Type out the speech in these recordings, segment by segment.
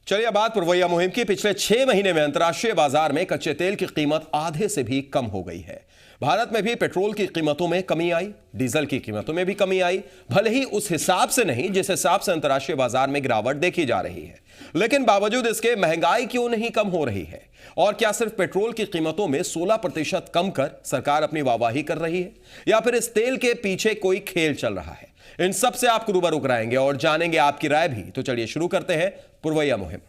चलिए बात पुरवैया मुहिम की। पिछले 6 महीने में अंतर्राष्ट्रीय बाजार में कच्चे तेल की कीमत आधे से भी कम हो गई है। भारत में भी पेट्रोल की कीमतों में कमी आई, डीजल की कीमतों में भी कमी आई, भले ही उस हिसाब से नहीं जिस हिसाब से अंतर्राष्ट्रीय बाजार में गिरावट देखी जा रही है, लेकिन बावजूद इसके महंगाई क्यों नहीं कम हो रही है? और क्या सिर्फ पेट्रोल की कीमतों में 16% कम कर सरकार अपनी वाहवाही कर रही है, या फिर इस तेल के पीछे कोई खेल चल रहा है? इन सब से आपको रूबरू कराएंगे और जानेंगे आपकी राय भी। तो चलिए शुरू करते हैं पुरवैया मुहिम।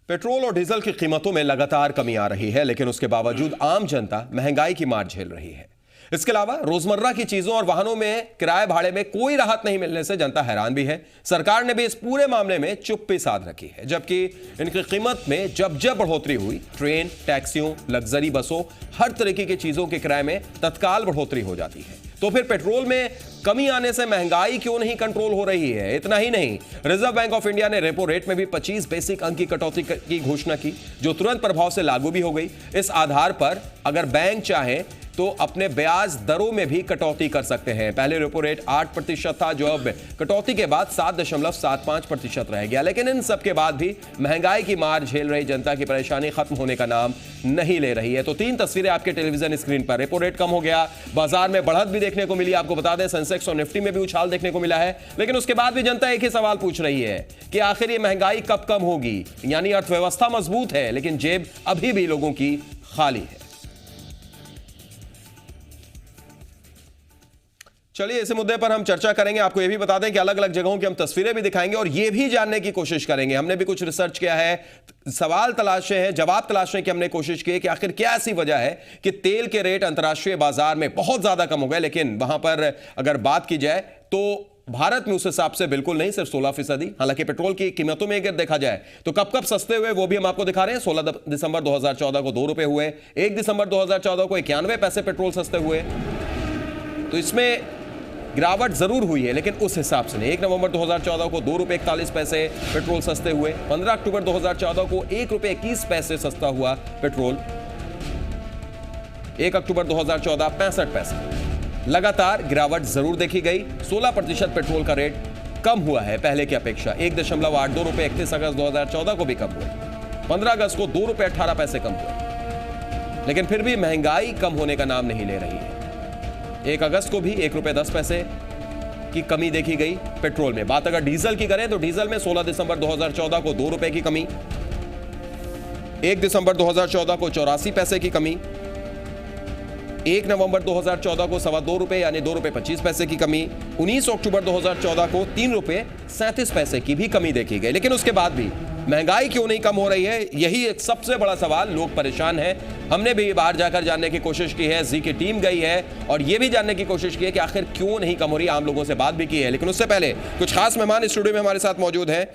पेट्रोल और डीजल की कीमतों में लगातार कमी आ रही है, लेकिन उसके बावजूद आम जनता महंगाई की मार झेल रही है। इसके अलावा रोजमर्रा की चीजों और वाहनों में किराए भाड़े में कोई राहत नहीं मिलने से जनता हैरान भी है। सरकार ने भी इस पूरे मामले में चुप्पी साध रखी है, जबकि इनकी कीमत में जब बढ़ोतरी हुई, ट्रेन, टैक्सियों, लग्जरी बसों, हर तरीके की चीजों के किराए में तत्काल बढ़ोतरी हो जाती है। तो फिर पेट्रोल में कमी आने से महंगाई क्यों नहीं कंट्रोल हो रही है? इतना ही नहीं, रिजर्व बैंक ऑफ इंडिया ने रेपो रेट में भी 25 बेसिक अंक की कटौती की घोषणा की, जो तुरंत प्रभाव से लागू भी हो गई। इस आधार पर अगर बैंक चाहे तो अपने ब्याज दरों में भी कटौती कर सकते हैं। पहले रेपो रेट 8% था, जो अब कटौती के बाद 7.75% रह गया। लेकिन इन सब के बाद भी महंगाई की मार झेल रही जनता की परेशानी खत्म होने का नाम नहीं ले रही है। तो 3 तस्वीरें आपके टेलीविजन स्क्रीन पर। रेपो रेट कम हो गया, बाजार में बढ़त भी देखने को मिली। आपको बता दें, सेंसेक्स और निफ्टी में भी उछाल देखने को मिला है। लेकिन उसके बाद भी जनता एक ही सवाल पूछ रही है कि आखिर ये महंगाई कब कम होगी? यानी अर्थव्यवस्था मजबूत है, लेकिन जेब अभी भी लोगों की खाली है। चलिए इस मुद्दे पर हम चर्चा करेंगे। आपको यह भी बता दें कि अलग अलग जगहों की हम तस्वीरें भी दिखाएंगे और यह भी जानने की कोशिश करेंगे। हमने भी कुछ रिसर्च किया है, सवाल तलाशे हैं, जवाब तलाशने की हमने कोशिश की है कि आखिर क्या ऐसी वजह है कि तेल के रेट अंतर्राष्ट्रीय बाजार में बहुत ज्यादा कम हो गए, लेकिन वहां पर अगर बात की जाए तो भारत में उस हिसाब से बिल्कुल नहीं, सिर्फ 16%। हालांकि पेट्रोल की कीमतों में अगर देखा जाए तो कब कब सस्ते हुए वो भी हम आपको दिखा रहे हैं। 16 दिसंबर 2014 को 2 रुपए हुए, 1 दिसंबर 2014 को 91 पैसे पेट्रोल सस्ते हुए। तो इसमें गिरावट जरूर हुई है, लेकिन उस हिसाब से नहीं। 1 नवंबर 2014 को 2 रुपए 41 पैसे पेट्रोल सस्ते हुए। 15 अक्टूबर 2014 को 1 रुपए 21 पैसे सस्ता हुआ पेट्रोल। 1 अक्टूबर 2014 65 पैसे। लगातार गिरावट जरूर देखी गई। 16% पेट्रोल का रेट कम हुआ है पहले की अपेक्षा। 1.82 रुपए 31 अगस्त 2014 को भी कम हुए। 15 अगस्त को 2 रुपए 18 पैसे कम हुए, लेकिन फिर भी महंगाई कम होने का नाम नहीं ले रही है। 1 अगस्त को भी 1 रुपए 10 पैसे की कमी देखी गई पेट्रोल में। बात अगर डीजल की करें तो डीजल में 16 दिसंबर 2014 को 2 रुपए की कमी, 1 दिसंबर 2014 को 84 पैसे की कमी, 1 नवंबर 2014 को 2.25 रुपए यानी 2 रुपए 25 पैसे की कमी, 19 अक्टूबर 2014 को 3 रुपए 37 पैसे की भी कमी देखी गई। लेकिन उसके बाद भी महंगाई क्यों नहीं कम हो रही है, यही एक सबसे बड़ा सवाल। लोग परेशान हैं। हमने भी बाहर जाकर जानने की कोशिश की है, जी की टीम गई है और यह भी जानने की कोशिश की है कि आखिर क्यों नहीं कम हो रही। आम लोगों से बात भी की है, लेकिन उससे पहले कुछ खास मेहमान स्टूडियो में हमारे साथ मौजूद हैं,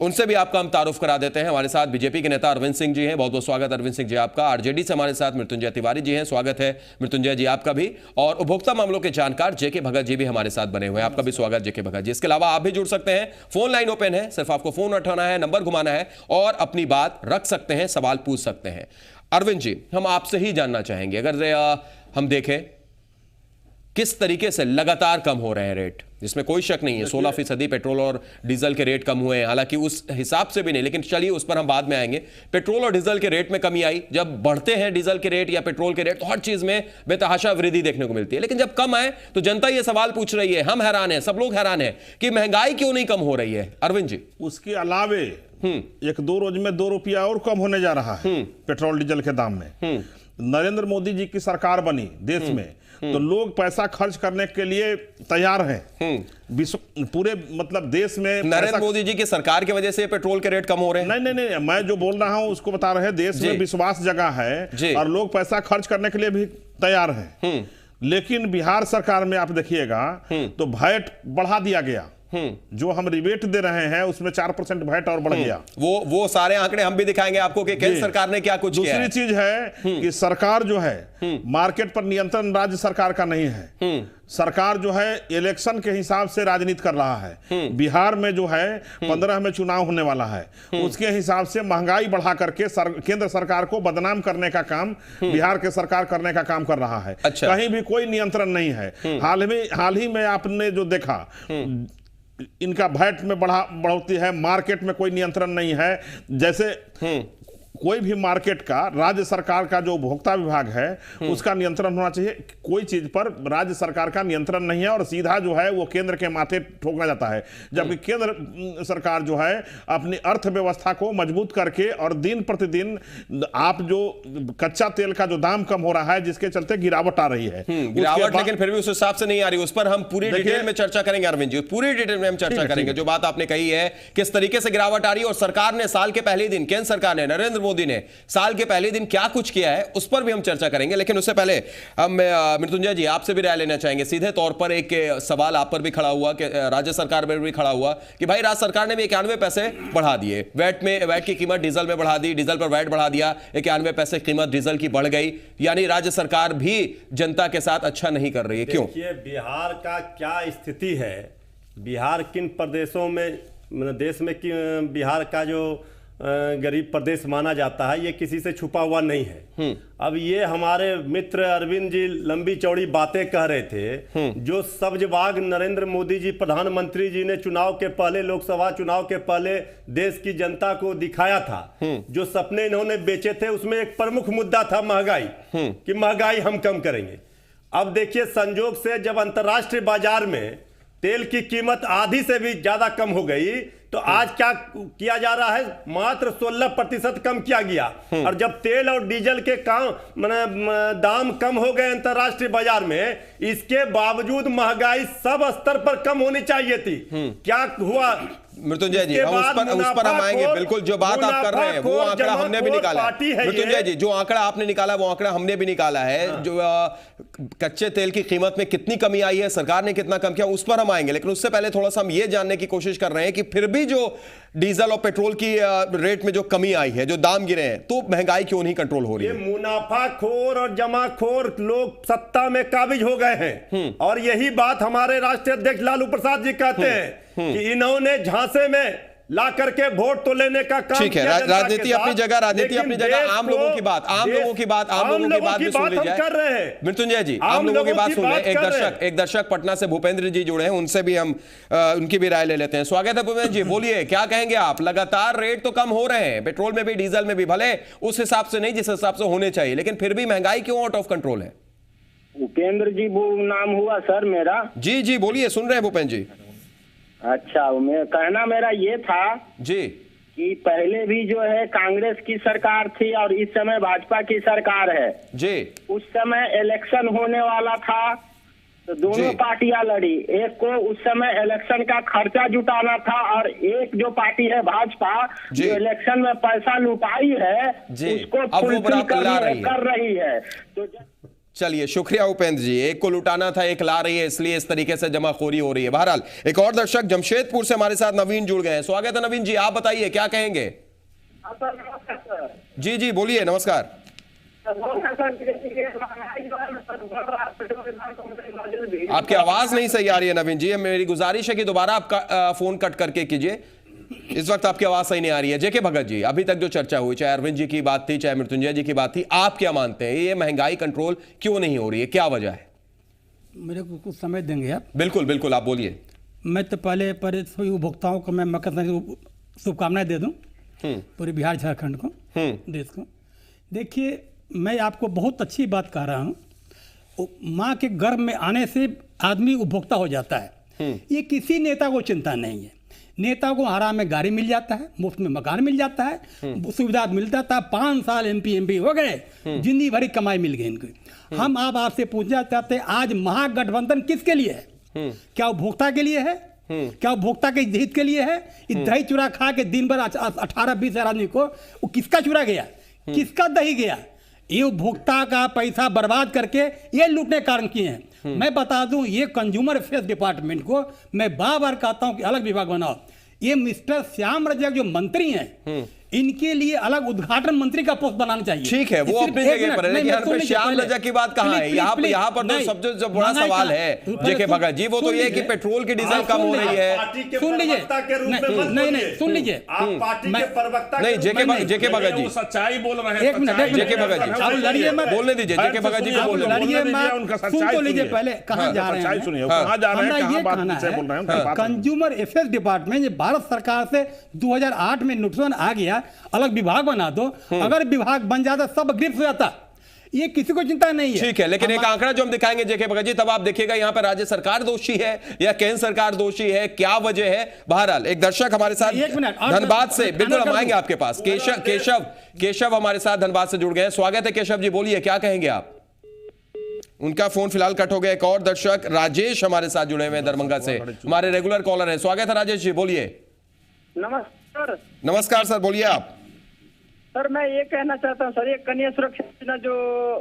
उनसे भी आपका हम तारुफ करा देते हैं। हमारे साथ बीजेपी के नेता अरविंद सिंह जी हैं, बहुत बहुत स्वागत अरविंद सिंह जी आपका। आरजेडी से हमारे साथ मृत्युंजय तिवारी जी हैं, स्वागत है मृत्युंजय जी आपका भी। और उपभोक्ता मामलों के जानकार जेके भगत जी भी हमारे साथ बने हुए हैं, आपका भी स्वागत जेके भगत जी। इसके अलावा आप भी जुड़ सकते हैं, फोन लाइन ओपन है, सिर्फ आपको फोन उठाना है, नंबर घुमाना है और अपनी बात रख सकते हैं, सवाल पूछ सकते हैं। अरविंद जी, हम आपसे ही जानना चाहेंगे, अगर हम देखें किस तरीके से लगातार कम हो रहे हैं रेट, जिसमें कोई शक नहीं है 16% पेट्रोल और डीजल के रेट कम हुए हैं, हालांकि उस हिसाब से भी नहीं, लेकिन चलिए उस पर हम बाद में आएंगे। पेट्रोल और डीजल के रेट में कमी आई, जब बढ़ते हैं डीजल के रेट या पेट्रोल के रेट तो हर चीज में बेतहाशा वृद्धि देखने को मिलती है, लेकिन जब कम आए तो जनता ये सवाल पूछ रही है, हम हैरान हैं, सब लोग हैरान हैं कि महंगाई क्यों नहीं कम हो रही है। अरविंद जी, उसके अलावे 1-2 रोज में 2 रुपया और कम होने जा रहा है पेट्रोल डीजल के दाम में। नरेंद्र मोदी जी की सरकार बनी देश में तो लोग पैसा खर्च करने के लिए तैयार हैं। पूरे मतलब देश में नरेंद्र मोदी जी की सरकार की वजह से पेट्रोल के रेट कम हो रहे हैं। नहीं, मैं जो बोल रहा हूं उसको बता रहे हैं। देश में विश्वास जगह है और लोग पैसा खर्च करने के लिए भी तैयार हैं। लेकिन बिहार सरकार में आप देखिएगा तो वैट बढ़ा दिया गया जो हम रिबेट दे रहे हैं उसमें 4% वैट और बढ़ गया। वो सारे आंकड़े हम भी दिखाएंगे आपको कि केंद्र सरकार ने क्या कुछ किया है। दूसरी चीज है कि सरकार जो है मार्केट पर नियंत्रण राज्य सरकार का नहीं है। सरकार जो है इलेक्शन के हिसाब से राजनीति कर रहा है। बिहार में जो है 15 में चुनाव होने वाला है, उसके हिसाब से महंगाई बढ़ा करके केंद्र सरकार को बदनाम करने का काम बिहार के सरकार करने का काम कर रहा है। अच्छा। कहीं भी कोई नियंत्रण नहीं है। हाल ही में आपने जो देखा इनका वैट में बढ़ोतरी है, मार्केट में कोई नियंत्रण नहीं है। जैसे कोई भी मार्केट का राज्य सरकार का जो उपभोक्ता विभाग है उसका नियंत्रण होना चाहिए। कोई चीज पर राज्य सरकार का नियंत्रण नहीं है और सीधा जो है वो केंद्र के माथे ठोका जाता है। जबकि केंद्र सरकार जो है अपनी अर्थव्यवस्था को मजबूत करके और दिन प्रतिदिन आप जो कच्चा तेल का जो दाम कम हो रहा है जिसके चलते गिरावट आ रही है, गिरावट लेकिन फिर भी उस हिसाब से नहीं आ रही। उस पर हम पूरी डिटेल में चर्चा करेंगे अरविंद जी, पूरी डिटेल में हम चर्चा करेंगे। जो बात आपने कही है किस तरीके से गिरावट आ रही है और सरकार ने साल के पहले दिन, केंद्र सरकार ने, नरेंद्र मोदी ने साल के पहले दिन क्या कुछ किया है उस पर भी हम चर्चा करेंगे। लेकिन उससे पहले हम मृत्युंजय जी आपसे भी राय लेना चाहेंगे। सीधे तौर पर एक सवाल आप पर भी खड़ा हुआ कि राज्य सरकार पर भी खड़ा हुआ कि भाई राज्य सरकार ने भी 91 पैसे बढ़ा दिए, वैट की कीमत डीजल में बढ़ा दी, डीजल पर वैट बढ़ा दिया, 91 पैसे कीमत डीजल की बढ़ गई। यानी राज्य सरकार भी जनता के साथ अच्छा नहीं कर रही है। क्यों? देखिए बिहार का क्या स्थिति है, बिहार किन प्रदेशों में, देश में बिहार का जो गरीब प्रदेश माना जाता है, ये किसी से छुपा हुआ नहीं है। अब ये हमारे मित्र अरविंद जी लंबी चौड़ी बातें कह रहे थे, जो सब्जबाग नरेंद्र मोदी जी प्रधानमंत्री जी ने चुनाव के पहले, लोकसभा चुनाव के पहले देश की जनता को दिखाया था, जो सपने इन्होंने बेचे थे, उसमें एक प्रमुख मुद्दा था महंगाई, कि महंगाई हम कम करेंगे। अब देखिए संजोग से जब अंतर्राष्ट्रीय बाजार में तेल की कीमत आधी से भी ज्यादा कम हो गई तो आज क्या किया जा रहा है, मात्र 16% कम किया गया। और जब तेल और डीजल के दाम कम हो गए अंतर्राष्ट्रीय बाजार में, इसके बावजूद महंगाई सब स्तर पर कम होनी चाहिए थी। क्या हुआ मृत्युंजय जी, हम उस पर हम आएंगे। बिल्कुल जो बात आप कर रहे हैं वो आंकड़ा हमने भी निकाला है। मृत्युंजय जी जो आंकड़ा आपने निकाला वो आंकड़ा हमने भी निकाला है। जो कच्चे तेल की कीमत में कितनी कमी आई है, सरकार ने कितना कम किया, उस पर हम आएंगे। लेकिन उससे पहले थोड़ा सा हम ये जानने की कोशिश कर रहे हैं कि फिर भी जो डीजल और पेट्रोल की रेट में जो कमी आई है, जो दाम गिरे हैं, तो महंगाई क्यों नहीं कंट्रोल हो रही है? मुनाफाखोर और जमाखोर लोग सत्ता में काबिज हो गए हैं। और यही बात हमारे राष्ट्रीय अध्यक्ष लालू प्रसाद जी कहते हैं कि इन्होंने झांसे में ला करके वोट तो लेने का काम ठीक है। राजनीति अपनी जगह, राजनीति अपनी जगह, आम लोगों की बात भी सुन ली जाए। मृत्युंजय जी आम लोगों की बात सुन ले। एक दर्शक पटना से भूपेंद्र जी जुड़े हैं, उनसे भी हम उनकी भी राय ले लेते हैं। स्वागत है भूपेंद्र जी, बोलिए क्या कहेंगे आप? लगातार रेट तो कम हो रहे हैं, पेट्रोल में भी डीजल में भी, भले उस हिसाब से नहीं जिस हिसाब से होने चाहिए, लेकिन फिर भी महंगाई क्यों आउट ऑफ कंट्रोल है? भूपेंद्र जी वो नाम हुआ सर मेरा। जी जी बोलिए, सुन रहे हैं भूपेंद्र जी। अच्छा, कहना मेरा ये था जी कि पहले भी जो है कांग्रेस की सरकार थी और इस समय भाजपा की सरकार है जी। उस समय इलेक्शन होने वाला था तो दोनों पार्टियां लड़ी। एक को उस समय इलेक्शन का खर्चा जुटाना था और एक जो पार्टी है भाजपा जो इलेक्शन में पैसा लुटाई है उसको फुलफिल कर रही है। तो चलिए शुक्रिया उपेंद्र जी। एक को लुटाना था, एक ला रही है, इसलिए इस तरीके से जमाखोरी हो रही है। बहरहाल एक और दर्शक जमशेदपुर से हमारे साथ नवीन जुड़ गए हैं। स्वागत है नवीन जी, आप बताइए क्या कहेंगे? जी जी बोलिए, नमस्कार। आपकी आवाज नहीं सही आ रही है नवीन जी, मेरी गुजारिश है कि दोबारा आप फोन कट करके कीजिए। इस वक्त आपकी आवाज सही नहीं आ रही है। जेके भगत जी, अभी तक जो चर्चा हुई, चाहे अरविंद जी की बात थी, चाहे मृत्युंजय जी की बात थी, आप क्या मानते हैं ये महंगाई कंट्रोल क्यों नहीं हो रही है, क्या वजह है? मेरे को कुछ समय देंगे आप? बिल्कुल बिल्कुल, आप बोलिए। मैं तो पहले सभी उपभोक्ताओं को मैं मकर संक्रांति की शुभकामनाएं दे दूं, पूरे बिहार झारखंड को, देश को। देखिए मैं आपको बहुत अच्छी बात कह रहा हूँ, माँ के गर्भ में आने से आदमी उपभोक्ता हो जाता है। ये किसी नेता को चिंता नहीं है। नेता को आराम में गाड़ी मिल जाता है, मुफ्त में मकान मिल जाता है, सुविधा मिलता था। 5 साल एमपी हो गए, जिंदगी भरी कमाई मिल गई इनको। हम आपसे पूछना चाहते हैं, आज महागठबंधन किसके लिए है? क्या उपभोक्ता के लिए है? क्या उपभोक्ता के हित के लिए है? इस दही चूरा खा के दिन भर 18-20 हजार आदमी को, वो किसका चूरा गया, किसका दही गया? ये उपभोक्ता का पैसा बर्बाद करके ये लूटने का कारण किए हैं। मैं बता दूं, ये कंज्यूमर अफेयर्स डिपार्टमेंट को मैं बार बार कहता हूं कि अलग विभाग बनाओ। ये मिस्टर श्याम रजक जो मंत्री हैं, इनके लिए अलग उद्घाटन मंत्री का पोस्ट बनाना चाहिए। ठीक है, वो अपनी जगह पर है, लेकिन यहाँ पे श्याम रजक की बात कहाँ है? यहाँ पर तो सबसे जो बड़ा सवाल है जेके भगत जी, वो तो ये कि पेट्रोल की डीजल कम हो रही है। सुन लीजिए, नहीं सुन लीजिए, नहीं जेके भगत जी सच्चाई बोल रहे हैं। एक मिनट जेके भगत जी, आप लड़िए मत, बोलने दीजिए जेके भगत जी को बोलने दीजिए। लड़िए मत, सुन तो लीजिए पहले कहाँ जा रहे हैं। कहाँ जा रहे हैं, ये कहाँ कहना बात से बोल रहे हैं, है कंज्यूमर अफेयर्स डिपार्टमेंट भारत सरकार से 2008 में नोटिफिकेशन आ गया, अलग विभाग बना दो। अगर विभाग बन जाता सब ग्रिप्स हो जाता, ये किसी को चिंता नहीं है। ठीक है, लेकिन एक आंकड़ा जो हम दिखाएंगे जेके भगत जी, तब आप देखिएगा यहाँ पर राज्य सरकार दोषी है या केंद्र सरकार दोषी है, क्या वजह है। बहरहाल एक दर्शक हमारे साथ धनबाद से, बिल्कुल हम आएंगे आपके पास, केशव हमारे साथ धनबाद से जुड़ गए हैं। स्वागत है केशव जी, बोलिए क्या कहेंगे आप। उनका फोन फिलहाल कट हो गया। एक और दर्शक राजेश हमारे साथ जुड़े हुए हैं दरभंगा से, हमारे रेगुलर कॉलर हैं। स्वागत है राजेश जी, बोलिए। नमस्कार। नमस्कार सर, बोलिए आप। सर मैं ये कहना चाहता हूँ सर, ये कन्या सुरक्षा योजना जो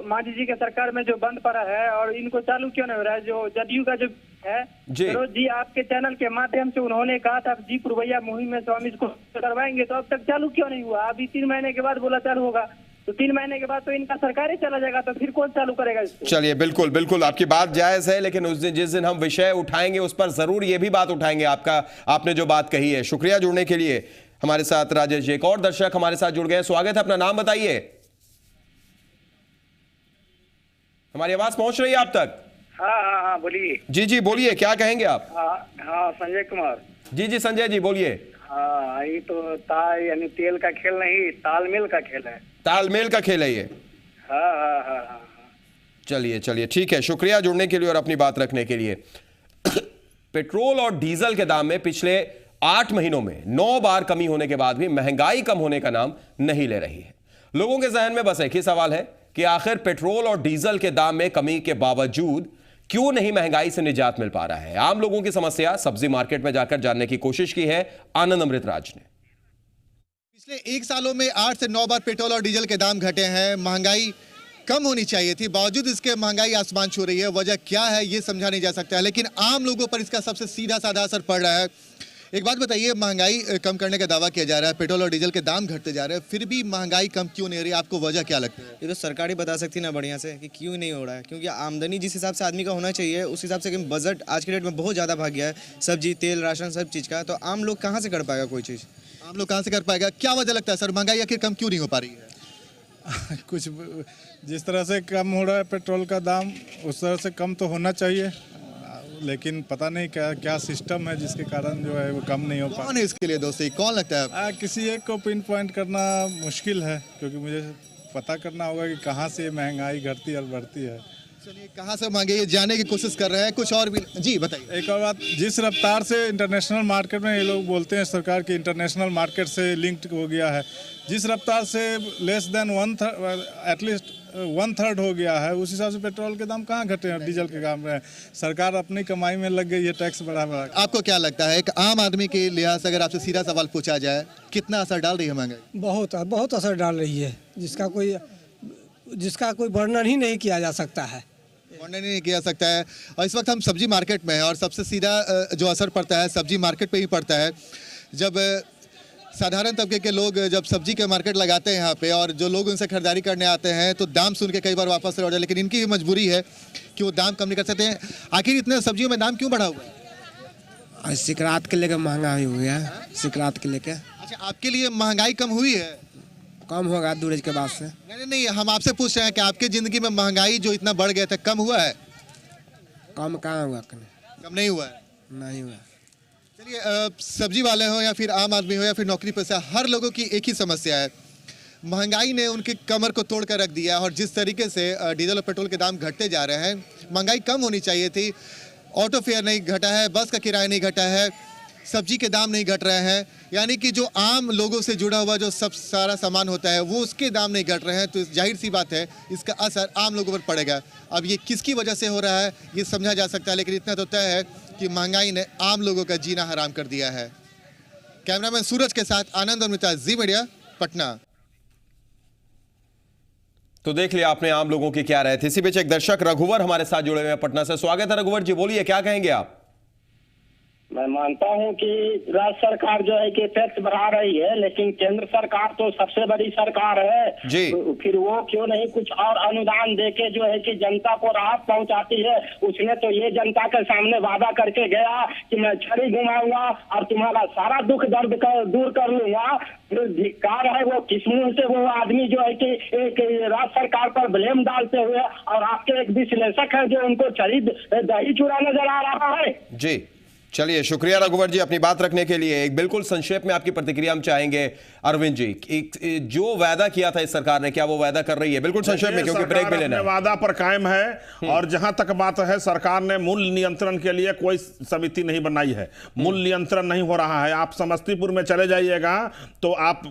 मांझी जी के सरकार में जो बंद पड़ा है और इनको चालू क्यों नहीं हो रहा है? जो जदयू का जो है जी। सरोज जी, आपके चैनल के माध्यम से उन्होंने कहा था जी पुरवैया मुहिम में स्वामी को करवाएंगे, तो अब तक चालू क्यों नहीं हुआ? अभी 3 महीने के बाद बोला चालू होगा, तो 3 महीने के बाद तो इनका सरकार ही चला जाएगा, तो फिर कौन चालू करेगा इसको? चलिए, बिल्कुल बिल्कुल आपकी बात जायज है, लेकिन उस दिन जिस दिन हम विषय उठाएंगे उस पर जरूर ये भी बात उठाएंगे, आपने जो बात कही है। शुक्रिया जुड़ने के लिए हमारे साथ राजेश जी। एक और दर्शक हमारे साथ जुड़ गए, स्वागत है, अपना नाम बताइए। हमारी आवाज पहुंच रही है आप तक? हाँ बोलिए। जी बोलिए, क्या कहेंगे आप? हाँ संजय कुमार। जी संजय जी बोलिए। हाँ, ये तो यानी तेल का खेल नहीं, तालमेल का खेल है। तालमेल का खेल है ये। हाँ। चलिए ठीक है, शुक्रिया जुड़ने के लिए और अपनी बात रखने के लिए। पेट्रोल और डीजल के दाम में पिछले 8 महीनों में 9 बार कमी होने के बाद भी महंगाई कम होने का नाम नहीं ले रही है। लोगों के जहन में बस एक ही सवाल है कि आखिर पेट्रोल और डीजल के दाम में कमी के बावजूद क्यों नहीं महंगाई से निजात मिल पा रहा है। आम लोगों की समस्या सब्जी मार्केट में जाकर जानने की कोशिश की है आनंद अमृतराज ने। पिछले 1 सालों में 8 से 9 बार पेट्रोल और डीजल के दाम घटे हैं। महंगाई कम होनी चाहिए थी, बावजूद इसके महंगाई आसमान छू रही है। वजह क्या है ये समझा नहीं जा सकता है, लेकिन आम लोगों पर इसका सबसे सीधा साधा असर पड़ रहा है। एक बात बताइए, महंगाई कम करने का दावा किया जा रहा है, पेट्रोल और डीजल के दाम घटते जा रहे हैं, फिर भी महंगाई कम क्यों नहीं हो रही? आपको वजह क्या लगता है? ये तो सरकार ही बता सकती है ना बढ़िया से कि क्यों नहीं हो रहा है। क्योंकि आमदनी जिस हिसाब से आदमी का होना चाहिए उस हिसाब से बजट आज के डेट में बहुत ज़्यादा भाग गया है, सब्जी तेल राशन सब चीज़ का। तो आम लोग कहाँ से कर पाएगा कोई चीज़? आम लोग कहाँ से कर पाएगा? क्या वजह लगता है सर, महंगाई आखिर कम क्यों नहीं हो पा रही है? कुछ जिस तरह से कम हो रहा है पेट्रोल का दाम, उस तरह से कम तो होना चाहिए, लेकिन पता नहीं क्या सिस्टम है जिसके कारण जो है वो कम नहीं हो पा। कौन है इसके लिए दोस्तों, कौन लगता है? किसी एक को पिन पॉइंट करना मुश्किल है, क्योंकि मुझे पता करना होगा कि कहाँ से महंगाई घटती और बढ़ती है। चलिए, कहाँ से महंगाई ये जानने की कोशिश कर रहे हैं। कुछ और भी जी बताइए। एक और बात, जिस रफ्तार से इंटरनेशनल मार्केट में ये लोग बोलते हैं सरकार की इंटरनेशनल मार्केट से लिंक्ड हो गया है, जिस रफ्तार से लेस देन 1/3 एटलीस्ट 1/3 हो गया है, उस हिसाब से पेट्रोल के दाम कहाँ घटे हैं? डीजल के दाम में सरकार अपनी कमाई में लग गई है, टैक्स बढ़ा। आपको क्या लगता है, एक आम आदमी के लिहाज से अगर आपसे सीधा सवाल पूछा जाए, कितना असर डाल रही है महंगाई? बहुत असर डाल रही है, जिसका कोई वर्णन ही नहीं किया जा सकता है। वर्णन नहीं किया सकता है। और इस वक्त हम सब्जी मार्केट में हैं और सबसे सीधा जो असर पड़ता है सब्जी मार्केट पे ही पड़ता है। जब साधारण तबके के लोग जब सब्जी के मार्केट लगाते हैं यहाँ पे और जो लोग उनसे खरीदारी करने आते हैं तो दाम सुन के कई बार वापस लौट जाए, लेकिन इनकी भी मजबूरी है कि वो दाम कम नहीं कर सकते हैं। आखिर इतने सब्जियों में दाम क्यों बढ़ा हुआ है? सिकरात के लेकर महंगाई हो गया है, सिकरात के लेकर। अच्छा, आपके लिए महंगाई कम हुई है? कम होगा दूरज के बाद से। नहीं, हम आपसे पूछ रहे हैं कि आपकी ज़िंदगी में महंगाई जो इतना बढ़ गया था, कम हुआ है? कम कहाँ हुआ? कम नहीं हुआ है? नहीं हुआ। चलिए, सब्जी वाले हो या फिर आम आदमी हो या फिर नौकरी पेशा, हर लोगों की एक ही समस्या है, महंगाई ने उनकी कमर को तोड़ कर रख दिया। और जिस तरीके से डीजल और पेट्रोल के दाम घटते जा रहे हैं, महंगाई कम होनी चाहिए थी। ऑटो फेयर नहीं घटा है, बस का किराया नहीं घटा है, सब्जी के दाम नहीं घट रहे हैं, यानी कि जो आम लोगों से जुड़ा हुआ जो सब सारा सामान होता है वो उसके दाम नहीं घट रहे हैं। तो जाहिर सी बात है इसका असर आम लोगों पर पड़ेगा। अब ये किसकी वजह से हो रहा है ये समझा जा सकता है, लेकिन इतना तो तय है कि महंगाई ने आम लोगों का जीना हराम कर दिया है। कैमरामैन सूरज के साथ आनंद अमृता, जी मीडिया, पटना। तो देख लिया आपने आम लोगों की क्या राय थी। इसी बीच एक दर्शक रघुवर हमारे साथ जुड़े हुए हैं पटना से। स्वागत है रघुवर जी, बोलिए क्या कहेंगे आप। मैं मानता हूं कि राज्य सरकार जो है कि टैक्स बढ़ा रही है, लेकिन केंद्र सरकार तो सबसे बड़ी सरकार है जी। तो फिर वो क्यों नहीं कुछ और अनुदान देके जो है कि जनता को राहत पहुंचाती है। उसने तो ये जनता के सामने वादा करके गया कि मैं छड़ी घुमाऊंगा और तुम्हारा सारा दुख दर्द दूर कर लूंगा। जो धिक्कार है वो किस मुंह से वो आदमी जो है कि एक राज्य सरकार पर ब्लेम डालते हुए, और आपके एक विश्लेषक है जो उनको छड़ी दही चूड़ा नजर आ रहा है। जी चलिए, शुक्रिया रघुवर जी अपनी बात रखने के लिए। एक बिल्कुल संक्षेप में आपकी प्रतिक्रिया हम चाहेंगे अरविंद जी। एक जो वादा किया था इस सरकार ने, क्या वो वादा कर रही है? बिल्कुल संक्षेप में, क्योंकि ब्रेक भी लेना है। वादा पर कायम है। और जहां तक बात है, सरकार ने मूल्य नियंत्रण के लिए कोई समिति नहीं बनाई है। मूल्य नियंत्रण नहीं हो रहा है। आप समस्तीपुर में चले जाइएगा तो आप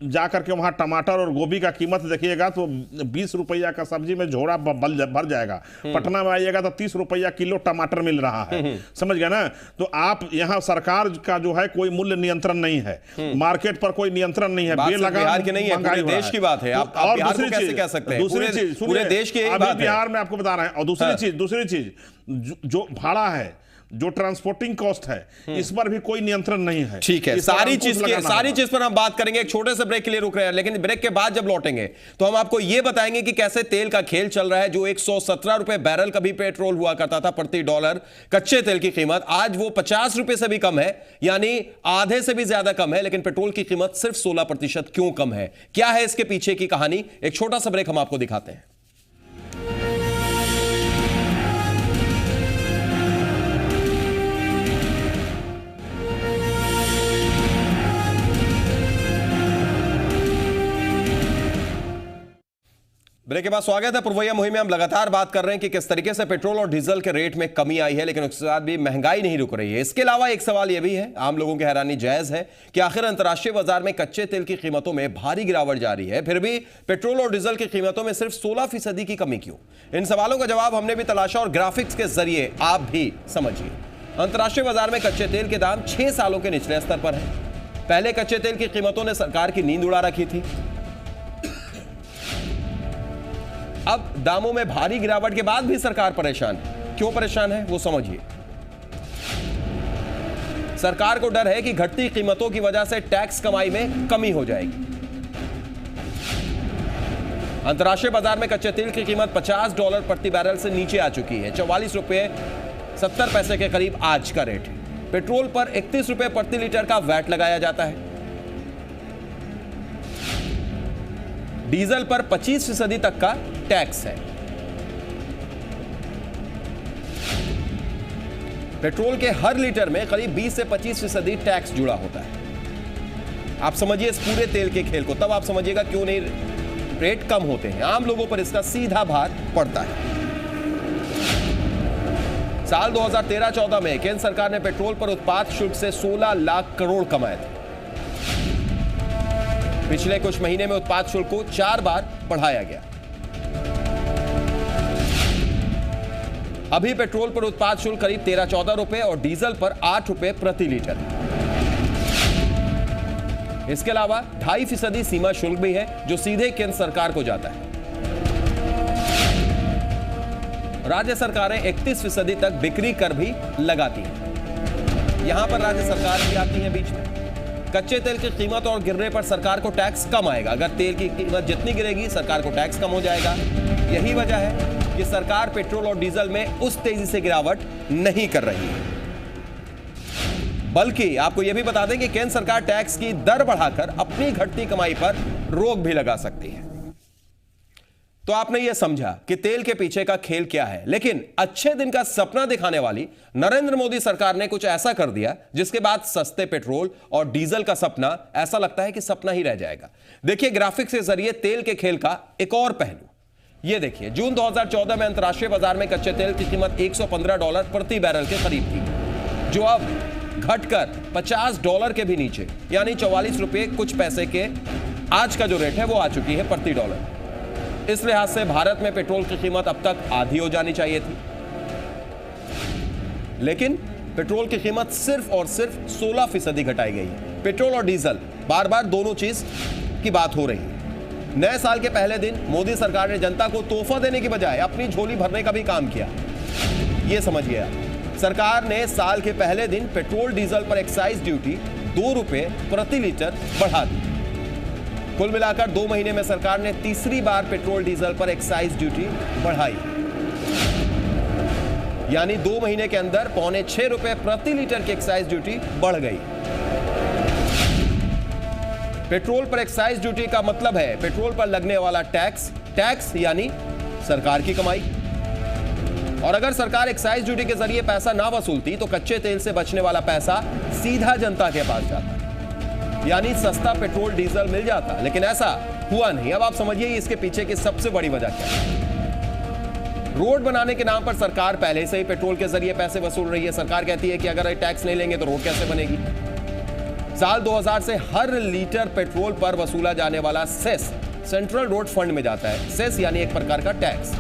जाकर के वहां टमाटर और गोभी का कीमत देखिएगा तो 20 रुपया का सब्जी में झोड़ा भर जाएगा। पटना में आइएगा तो 30 रुपया किलो टमाटर मिल रहा है। समझ गए ना? तो आप यहाँ सरकार का जो है कोई मूल्य नियंत्रण नहीं है, मार्केट पर कोई नियंत्रण नहीं है। बिहार की नहीं है, पूरे देश की बात है। आप और बिहार को कैसे कह सकते हैं? दूसरी चीज पूरे देश की अभी बिहार में आपको बता रहे हैं। और दूसरी चीज जो भाड़ा है, जो ट्रांसपोर्टिंग कॉस्ट है, इस पर भी कोई नियंत्रण नहीं है। ठीक है, सारी चीज पर हम बात करेंगे। एक छोटे से ब्रेक के लिए रुक रहे हैं, लेकिन ब्रेक के बाद जब लौटेंगे तो हम आपको यह बताएंगे कि कैसे तेल का खेल चल रहा है। जो 117 रुपए बैरल कभी पेट्रोल हुआ करता था प्रति डॉलर कच्चे तेल की कीमत, आज वो 50 रुपए से भी कम है, यानी आधे से भी ज्यादा कम है। लेकिन पेट्रोल की कीमत सिर्फ 16% क्यों कम है? क्या है इसके पीछे की कहानी? एक छोटा सा ब्रेक हम आपको दिखाते हैं। ब्रेक के बाद स्वागत है। पुरवैया मुहिम में हम लगातार बात कर रहे हैं कि किस तरीके से पेट्रोल और डीजल के रेट में कमी आई है, लेकिन उसके साथ भी महंगाई नहीं रुक रही है। इसके अलावा एक सवाल यह भी है, आम लोगों की हैरानी जायज है, कि आखिर अंतर्राष्ट्रीय बाजार में कच्चे तेल की कीमतों में भारी गिरावट जारी है, फिर भी पेट्रोल और डीजल की कीमतों में सिर्फ 16% की कमी क्यों? इन सवालों का जवाब हमने भी तलाशा और ग्राफिक्स के जरिए आप भी समझिए। अंतर्राष्ट्रीय बाजार में कच्चे तेल के दाम 6 सालों के निचले स्तर पर है। पहले कच्चे तेल की कीमतों ने सरकार की नींद उड़ा रखी थी। अब दामों में भारी गिरावट के बाद भी सरकार परेशान है। क्यों परेशान है वो समझिए। सरकार को डर है कि घटती कीमतों की वजह से टैक्स कमाई में कमी हो जाएगी। अंतर्राष्ट्रीय बाजार में कच्चे तेल की कीमत $50 प्रति बैरल से नीचे आ चुकी है। 44 रुपए 70 पैसे के करीब आज का रेट है। पेट्रोल पर 31 रुपए प्रति लीटर का वैट लगाया जाता है। डीजल पर 25% तक का टैक्स है। पेट्रोल के हर लीटर में करीब 20 से 25% टैक्स जुड़ा होता है। आप समझिए इस पूरे तेल के खेल को, तब आप समझिएगा क्यों नहीं रेट कम होते हैं। आम लोगों पर इसका सीधा भार पड़ता है। साल 2013-14 में केंद्र सरकार ने पेट्रोल पर उत्पाद शुल्क से 16 लाख करोड़ कमाए थे। पिछले कुछ महीने में उत्पाद शुल्क को 4 बार बढ़ाया गया। अभी पेट्रोल पर उत्पाद शुल्क करीब 13-14 रुपए और डीजल पर 8 रुपए प्रति लीटर है। इसके अलावा 2.5% सीमा शुल्क भी है, जो सीधे केंद्र सरकार को जाता है। राज्य सरकारें 31% तक बिक्री कर भी लगाती हैं। यहां पर राज्य सरकार भी आती है बीच में। कच्चे तेल की कीमत और गिरने पर सरकार को टैक्स कम आएगा। अगर तेल की कीमत जितनी गिरेगी सरकार को टैक्स कम हो जाएगा। यही वजह है कि सरकार पेट्रोल और डीजल में उस तेजी से गिरावट नहीं कर रही है। बल्कि आपको यह भी बता दें कि केंद्र सरकार टैक्स की दर बढ़ाकर अपनी घटती कमाई पर रोक भी लगा सकती है। तो आपने यह समझा कि तेल के पीछे का खेल क्या है, लेकिन अच्छे दिन का सपना दिखाने वाली नरेंद्र मोदी सरकार ने कुछ ऐसा कर दिया जिसके बाद सस्ते पेट्रोल और डीजल का सपना ऐसा लगता है कि सपना ही रह जाएगा। देखिए ग्राफिक्स के जरिए तेल के खेल का एक और पहलू। यह देखिए, जून 2014 में अंतर्राष्ट्रीय बाजार में कच्चे तेल की कीमत $115 प्रति बैरल के करीब थी, जो अब घटकर $50 के भी नीचे, यानी 44 रुपए कुछ पैसे के आज का जो रेट है वो आ चुकी है प्रति डॉलर। इस लिहाज से भारत में पेट्रोल की कीमत अब तक आधी हो जानी चाहिए थी, लेकिन पेट्रोल की कीमत सिर्फ और सिर्फ 16% घटाई गई है। पेट्रोल और डीजल, बार बार दोनों चीज की बात हो रही है। नए साल के पहले दिन मोदी सरकार ने जनता को तोहफा देने की बजाय अपनी झोली भरने का भी काम किया। यह समझिए आप, सरकार ने साल के पहले दिन पेट्रोल डीजल पर एक्साइज ड्यूटी 2 रुपए प्रति लीटर बढ़ा दी। कुल मिलाकर 2 महीने में सरकार ने तीसरी बार पेट्रोल डीजल पर एक्साइज ड्यूटी बढ़ाई, यानी 2 महीने के अंदर 5.25 रुपए प्रति लीटर की एक्साइज ड्यूटी बढ़ गई। पेट्रोल पर एक्साइज ड्यूटी का मतलब है पेट्रोल पर लगने वाला टैक्स यानी सरकार की कमाई। और अगर सरकार एक्साइज ड्यूटी के जरिए पैसा ना वसूलती तो कच्चे तेल से बचने वाला पैसा सीधा जनता के पास जाता, यानी सस्ता पेट्रोल डीजल मिल जाता। लेकिन ऐसा हुआ नहीं। अब आप समझिए इसके पीछे की सबसे बड़ी वजह क्या है। रोड बनाने के नाम पर सरकार पहले से ही पेट्रोल के जरिए पैसे वसूल रही है। सरकार कहती है कि अगर टैक्स नहीं लेंगे तो रोड कैसे बनेगी। साल 2000 से हर लीटर पेट्रोल पर वसूला जाने वाला सेस सेंट्रल रोड फंड में जाता है। सेस यानी एक प्रकार का टैक्स।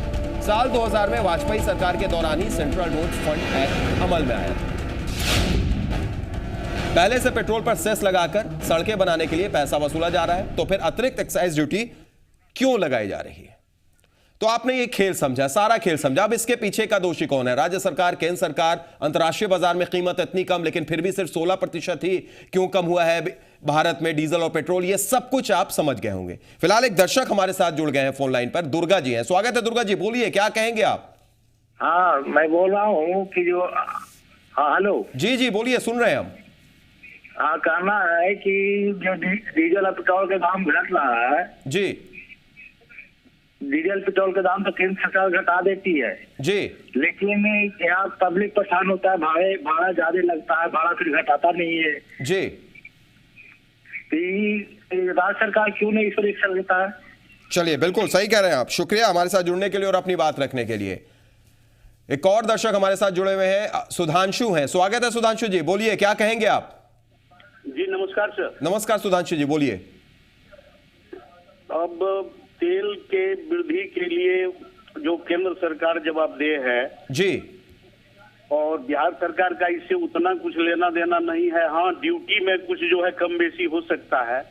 साल 2000 में वाजपेयी सरकार के दौरान ही सेंट्रल रोड फंड एक्ट अमल में आया। पहले से पेट्रोल पर सेस लगाकर सड़कें बनाने के लिए पैसा वसूला जा रहा है, तो फिर अतिरिक्त एक्साइज ड्यूटी क्यों लगाई जा रही है? तो आपने ये खेल समझा, सारा खेल समझा। अब इसके पीछे का दोषी कौन है? राज्य सरकार, केंद्र सरकार? अंतर्राष्ट्रीय बाजार में कीमत इतनी कम, लेकिन फिर भी सिर्फ 16% ही क्यों कम हुआ है भारत में डीजल और पेट्रोल? ये सब कुछ आप समझ गए होंगे। फिलहाल एक दर्शक हमारे साथ जुड़ गए हैं फोन लाइन पर, दुर्गा जी हैं। स्वागत है दुर्गा जी, बोलिए क्या कहेंगे आप? हाँ, मैं बोल रहा हूँ कि जो हेलो जी बोलिए, सुन रहे हैं हम। हाँ, कहना है कि जो डीजल और पेट्रोल के दाम घट रहा है जी, डीजल पेट्रोल के दाम तो केंद्र सरकार घटा देती है जी, लेकिन यहाँ पब्लिक परेशान होता है, भाड़ा ज्यादा लगता है, भाड़ा फिर घटाता नहीं है जी। राज्य सरकार क्यों नहीं इस पर एक्शन लेता है? चलिए, बिल्कुल सही कह रहे हैं आप। शुक्रिया हमारे साथ जुड़ने के लिए और अपनी बात रखने के लिए। एक और दर्शक हमारे साथ जुड़े हुए हैं, सुधांशु हैं। स्वागत है सुधांशु जी, बोलिए क्या कहेंगे आप? जी नमस्कार सर। नमस्कार सुधांशु जी, बोलिए। अब तेल के वृद्धि के लिए जो केंद्र सरकार जवाबदेह है जी, और बिहार सरकार का इससे उतना कुछ लेना देना नहीं है। हाँ, ड्यूटी में कुछ जो है कम बेसी हो सकता है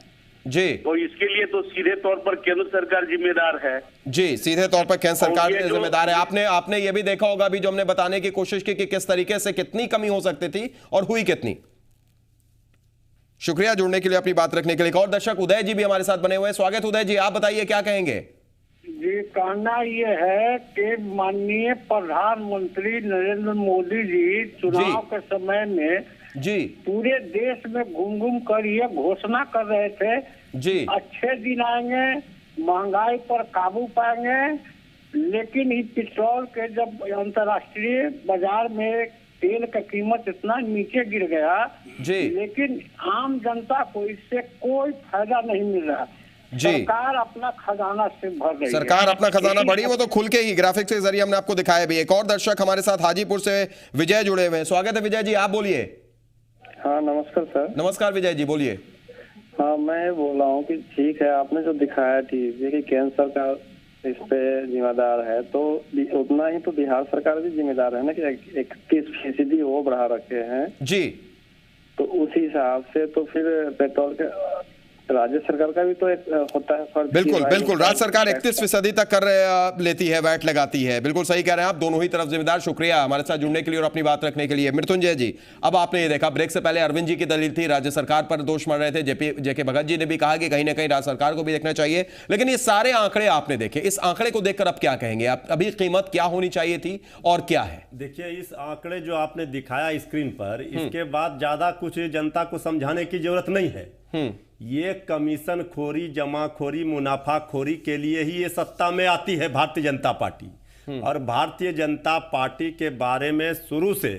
जी, तो इसके लिए तो सीधे तौर पर केंद्र सरकार जिम्मेदार है। जी, सीधे तौर पर केंद्र सरकार जिम्मेदार है। आपने ये भी देखा होगा अभी जो हमने बताने की कोशिश की कि किस तरीके से कितनी कमी हो सकती थी और हुई कितनी। शुक्रिया जुड़ने के लिए, अपनी बात रखने के लिए। और दर्शक उदय जी भी हमारे साथ बने हुए हैं। स्वागत उदय जी, आप बताइए क्या कहेंगे? जी, कहना ये है कि माननीय प्रधानमंत्री नरेंद्र मोदी जी चुनाव के समय में जी पूरे देश में घूम कर ये घोषणा कर रहे थे जी, अच्छे दिन आएंगे, महंगाई पर काबू पाएंगे। लेकिन ये पेट्रोल के जब अंतर्राष्ट्रीय बाजार में तेल का कीमत इतना नीचे गिर गया जी, लेकिन आम जनता को इससे कोई फायदा नहीं मिल रहा। जी, सरकार अपना खजाना से भर रही है। सरकार अपना खजाना बढ़ी, वो तो खुल के ही ग्राफिक्स के जरिए हमने आपको दिखाया भी। एक और दर्शक हमारे साथ हाजीपुर से विजय जुड़े हुए हैं। स्वागत है विजय जी, आप बोलिए। हाँ नमस्कार सर। नमस्कार विजय जी, बोलिए। हाँ, मैं बोल रहा हूँ कि ठीक है, आपने जो दिखाया ठीक है कि केंद्र सरकार इस पे जिम्मेदार है, तो उतना ही तो बिहार सरकार भी जिम्मेदार है ना कि 21% वो बढ़ा रखे हैं जी। तो उस हिसाब से तो फिर पेट्रोल के राज्य सरकार का भी तो एक होता है फर्ज। बिल्कुल बिल्कुल, राज्य सरकार 31% तक कर लेती है, वैट लगाती है। बिल्कुल सही कह रहे हैं आप, दोनों ही तरफ जिम्मेदार। शुक्रिया हमारे साथ जुड़ने के लिए और अपनी बात रखने के लिए। मृत्युंजय जी, अब आपने ये देखा, ब्रेक से पहले अरविंद जी की दलील थी, राज्य सरकार पर दोष मर रहे थे। जेके भगत जी ने भी कहा कि कहीं ना कहीं राज्य सरकार को भी देखना चाहिए। लेकिन ये सारे आंकड़े आपने देखे, इस आंकड़े को देखकर अब क्या कहेंगे आप? अभी कीमत क्या होनी चाहिए थी और क्या है? देखिए, इस आंकड़े जो आपने दिखाया स्क्रीन पर, इसके बाद ज्यादा कुछ जनता को समझाने की जरूरत नहीं है। ये कमीशन खोरी, जमाखोरी, मुनाफाखोरी के लिए ही ये सत्ता में आती है भारतीय जनता पार्टी। और भारतीय जनता पार्टी के बारे में शुरू से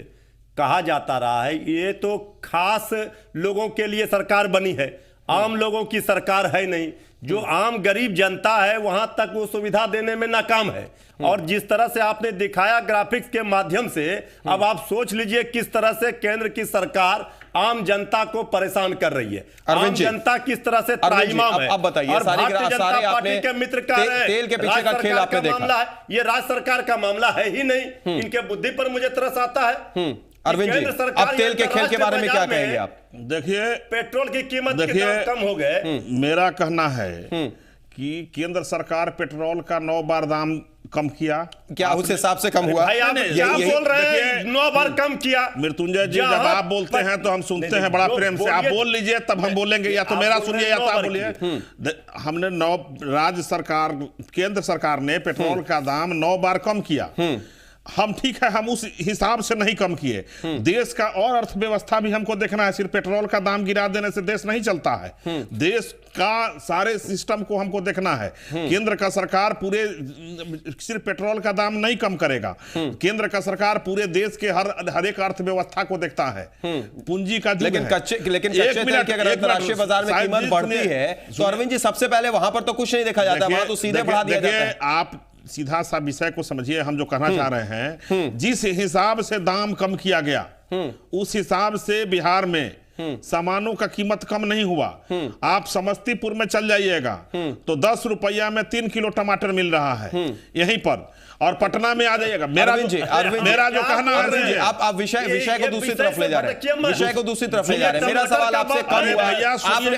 कहा जाता रहा है ये तो खास लोगों के लिए सरकार बनी है, आम लोगों की सरकार है नहीं। जो आम गरीब जनता है वहां तक वो सुविधा देने में नाकाम है। और जिस तरह से आपने दिखाया ग्राफिक्स के माध्यम से, अब आप सोच लीजिए किस तरह से केंद्र की सरकार आम जनता को परेशान कर रही है। आम जनता किस तरह से त्राहिमाम है। अब बताइए, और भारतीय जनता पार्टी के मित्र का तेल के पीछे का खेल आपने देखा। मामला है ये, राज्य सरकार का मामला है ही नहीं। इनके बुद्धि पर मुझे तरस आता है। अरविंद जी, अब तेल के खेल के बारे में क्या कहेंगे आप? देखिए, पेट्रोल की कीमत कितना कम हो गए। मेरा कहना है कि केंद्र सरकार पेट्रोल का 9 बार दाम कम किया। क्या उस हिसाब से कम हुआ? भाई आप क्या बोल रहे हैं? 9 बार कम किया। मृत्युंजय जी, जब आप बोलते हैं तो हम सुनते हैं बड़ा प्रेम से। आप बोल लीजिए तब हम बोलेंगे, या तो मेरा सुनिए या तो आप बोलिए। हमने राज्य सरकार, केंद्र सरकार ने पेट्रोल का दाम 9 बार कम किया। हम ठीक है, हम उस हिसाब से नहीं कम किए। देश का और अर्थव्यवस्था भी हमको देखना है। सिर्फ पेट्रोल का दाम गिरा देने से देश नहीं चलता है। देश का सारे सिस्टम को हमको देखना है। केंद्र का सरकार पूरे सिर्फ पेट्रोल का दाम नहीं कम करेगा। केंद्र का सरकार पूरे देश के हर एक अर्थव्यवस्था को देखता है। पूंजी का जुग लेकिन है। कच्चे तेल की अगर अंतर्राष्ट्रीय बाजार में कीमत बढ़ती है तो अरविंद जी, सबसे पहले वहां पर तो कुछ नहीं देखा जाता, वहां तो सीधे बढ़ा दिया जाता है। आप सीधा सा विषय को समझिए। हम जो कहना चाह रहे हैं, जिस हिसाब से दाम कम किया गया उस हिसाब से बिहार में सामानों का कीमत कम नहीं हुआ। आप समस्तीपुर में चल जाइएगा तो 10 रुपया में 3 किलो टमाटर मिल रहा है यहीं पर, और पटना में आ जाइएगा। मेरा जो कहना है, आप विषय को दूसरी तरफ ले जा रहे हैं, विषय को दूसरी तरफ ले जा रहे हैं। मेरा सवाल आपसे कम हुआ है।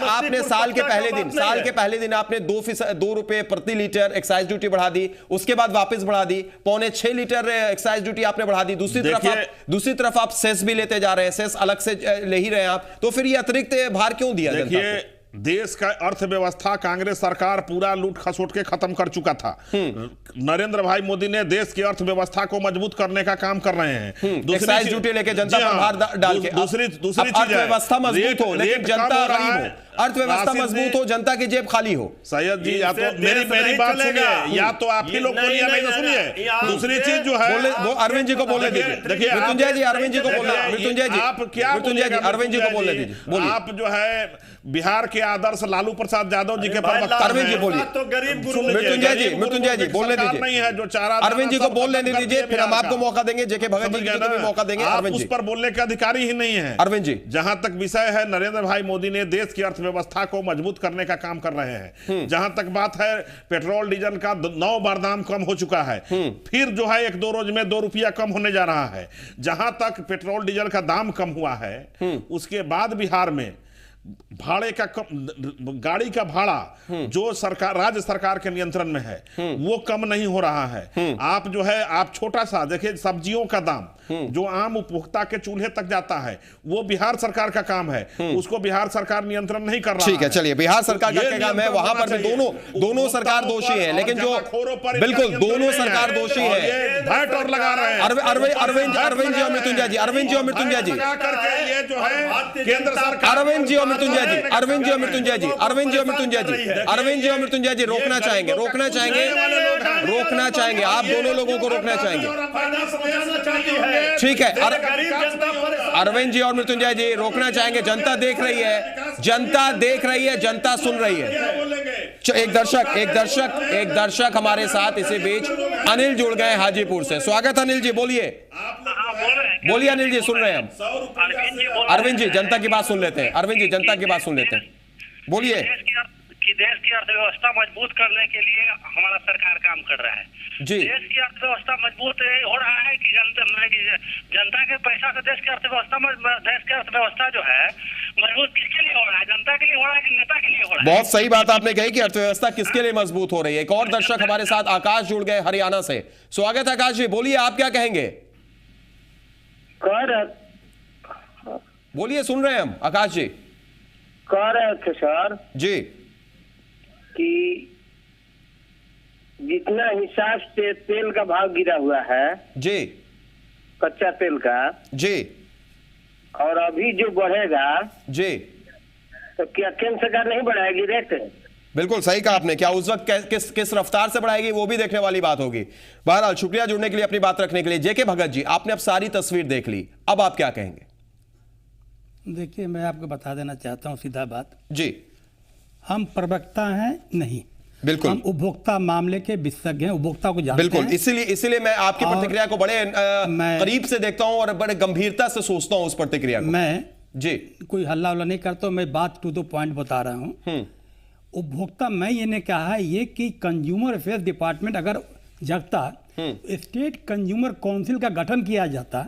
आपने साल के पहले दिन आपने 2 रुपए प्रति लीटर एक्साइज ड्यूटी बढ़ा दी, उसके बाद वापस बढ़ा दी, 6.25 लीटर एक्साइज ड्यूटी आपने बढ़ा दी। दूसरी तरफ आप सेस भी लेते जा रहे हैं, सेस अलग से ले ही रहे हैं आप, तो फिर ये अतिरिक्त भार क्यों दिया? देखिए, देश का अर्थव्यवस्था कांग्रेस सरकार पूरा लूट खसोट के खत्म कर चुका था। नरेंद्र भाई मोदी ने देश की अर्थव्यवस्था को मजबूत करने का काम कर रहे हैं। एक्साइज ड्यूटी लेके जनता पर भार डाल के दूसरी चीज, अर्थव्यवस्था मजबूत हो लेकिन जनता गरीब हो, अर्थव्यवस्था मजबूत हो, जनता की जेब खाली हो। सैयद जी, या तो मेरी बात सुनिए, या तो आप ही लोग बोलिए, नहीं तो सुनिए। दूसरी चीज जो है, वो अरविंद जी को बोलने दीजिए। देखिए मृत्युंजय जी, अरविंद जी को बोलने, मृत्युंजय जी आप क्या बोलिएगा? अरविंद जी को बोलने दीजिए। आप जो है बिहार के आदर्श लालू प्रसाद यादव जी के प्रवक्ता। अरविंद जी बोलिए। तो गरीब मृत्युंजय जी बोलने दीजिए। नहीं है जो चारा, अरविंद जी को बोलने दीजिए, फिर हम आपको मौका देंगे, जेके भगत जी को भी मौका देंगे। अरविंद जी, उस पर बोलने के अधिकारी ही नहीं है। अरविंद जी, जहां तक विषय है, नरेंद्र भाई मोदी ने देश की अर्थव्यवस्था को मजबूत करने का काम कर रहे हैं। जहां तक बात है, पेट्रोल डीजल का 9 बार दाम कम हो चुका है, फिर जो है 1-2 रोज में 2 रुपया कम होने जा रहा है। जहां तक पेट्रोल डीजल का दाम कम हुआ है, उसके बाद बिहार में भाड़े का गाड़ी का भाड़ा जो सरकार, राज्य सरकार के नियंत्रण में है, वो कम नहीं हो रहा है। आप जो है, आप छोटा सा देखिए, सब्जियों का दाम जो आम उपभोक्ता के चूल्हे तक जाता है, वो बिहार सरकार का काम है, उसको बिहार सरकार नियंत्रण नहीं कर रहा। ठीक है, चलिए, बिहार सरकार का काम है, वहां पर भी दोनों सरकार दोषी है, लेकिन जो बिल्कुल दोनों सरकार दोषी है, वैट और लगा रहे हैं। अरविंद जी और मृत्युंजय जी, अरविंद जी और मृत्युंजय जी, ये जो है केंद्र सरकार, अरविंद जी और मृत्युंजय जी, अरविंद जी और मृत्युंजय जी, अरविंद जी और मृत्युंजय जी, अरविंद जी और मृत्युंजय जी, रोकना चाहेंगे, आप दोनों लोगों को रोकना चाहेंगे। ठीक है, अरविंद जी और मृत्युंजय जी रोकना चाहेंगे। जनता देख रही है, जनता सुन रही है। एक दर्शक हमारे साथ इसी बीच अनिल जुड़ गए हाजीपुर से। स्वागत अनिल जी, बोलिए अनिल जी, सुन रहे हैं हम। अरविंद जी, जनता की बात सुन लेते हैं। अरविंद जी, जनता की बात सुन लेते हैं, बोलिए। देश की अर्थव्यवस्था मजबूत करने के लिए हमारा सरकार काम कर रहा है जी। देश की अर्थव्यवस्था मजबूत हो रहा है कि जनता के पैसा से देश की अर्थव्यवस्था जो है मजबूत किसके लिए हो रहा है? जनता के लिए हो रहा है कि नेता के लिए हो रहा है? बहुत सही बात आपने कही कि अर्थव्यवस्था किसके लिए मजबूत हो रही है। एक और दर्शक हमारे साथ आकाश जुड़ गए हरियाणा से। स्वागत है आकाश जी, बोलिए, आप क्या कहेंगे? बोलिए, सुन रहे हैं हम। आकाश जी कह रहे थे सर जी कि जितना हिसाब से तेल का भाव गिरा हुआ है जी, कच्चा तेल का जी, और अभी जो बढ़ेगा जी, तो क्या केंद्र सरकार नहीं बढ़ाएगी रेट? बिल्कुल सही कहा आपने। क्या उस वक्त किस रफ्तार से बढ़ाएगी, वो भी देखने वाली बात होगी। बहरहाल, शुक्रिया जुड़ने के लिए, अपनी बात रखने के लिए। जेके भगत जी, आपने अब सारी तस्वीर देख ली, अब आप क्या कहेंगे? देखिए, मैं आपको बता देना चाहता हूं सीधा बात जी, हम प्रवक्ता हैं नहीं, बिल्कुल, हम उपभोक्ता मामले के विशेषज्ञ हैं, उपभोक्ता को जानते बिल्कुल। हैं। इसीलिए मैं आपकी प्रतिक्रिया को बड़े करीब से देखता हूं और बड़े गंभीरता से सोचता हूं उस प्रतिक्रिया को। मैं जी कोई हल्ला उल्ला नहीं करता, मैं बात टू द पॉइंट बता रहा हूं। उपभोक्ता, मैं ये ने कहा है ये कि कंज्यूमर अफेयर्स डिपार्टमेंट अगर जगता, स्टेट कंज्यूमर काउंसिल का गठन किया जाता,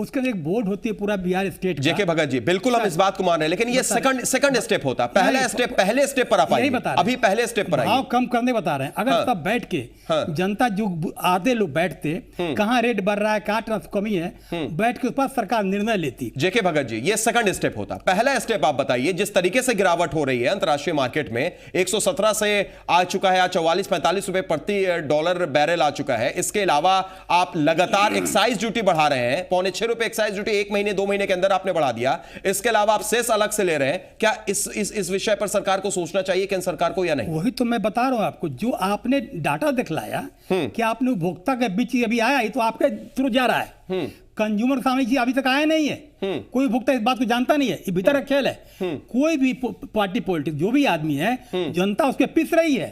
उसके अंदर एक बोर्ड होती है पूरा बिहार स्टेट का। जेके भगत जी, बिल्कुल हम इस बात को मान रहे हैं, लेकिन ये सेकंड स्टेप होता है। पहले स्टेप पर आप आइए, अभी पहले स्टेप पर आइए। भाव कम करने बता रहे हैं। अगर सब बैठ के जनता जो आधे लोग बैठते, कहाँ रेट बढ़ रहा है, कहाँ ट्रांस कमी है, बैठ के उस पर सरकार निर्णय लेती। जेके भगत जी, ये सेकंड स्टेप होता। पहला स्टेप आप बताइए, जिस तरीके से गिरावट हो रही है अंतरराष्ट्रीय मार्केट में, 117 से आ चुका है, 44-45 रुपए प्रति डॉलर बैरल आ चुका है। इसके अलावा आप लगातार एक्साइज ड्यूटी बढ़ा रहे हैं, 5.25 रुपए एक्साइज ड्यूटी 1 महीने 2 महीने के अंदर आपने बढ़ा दिया। इसके अलावा आप सेस अलग से ले रहे हैं। क्या इस विषय पर सरकार को सोचना चाहिए, केंद्र सरकार को, या नहीं? वही तो मैं बता रहा हूं आपको, जो आपने डाटा दिखलाया कि आपने उपभोक्ता के बीच अभी आया है, तो आपके थ्रू जा रहा है। कंज्यूमर सामने जी अभी तक आया नहीं है। कोई उपभोक्ता इस बात को जानता नहीं है, ये भीतर का खेल है। कोई भी पार्टी पॉलिटिक्स जो भी आदमी है, जनता उसके पिस रही है।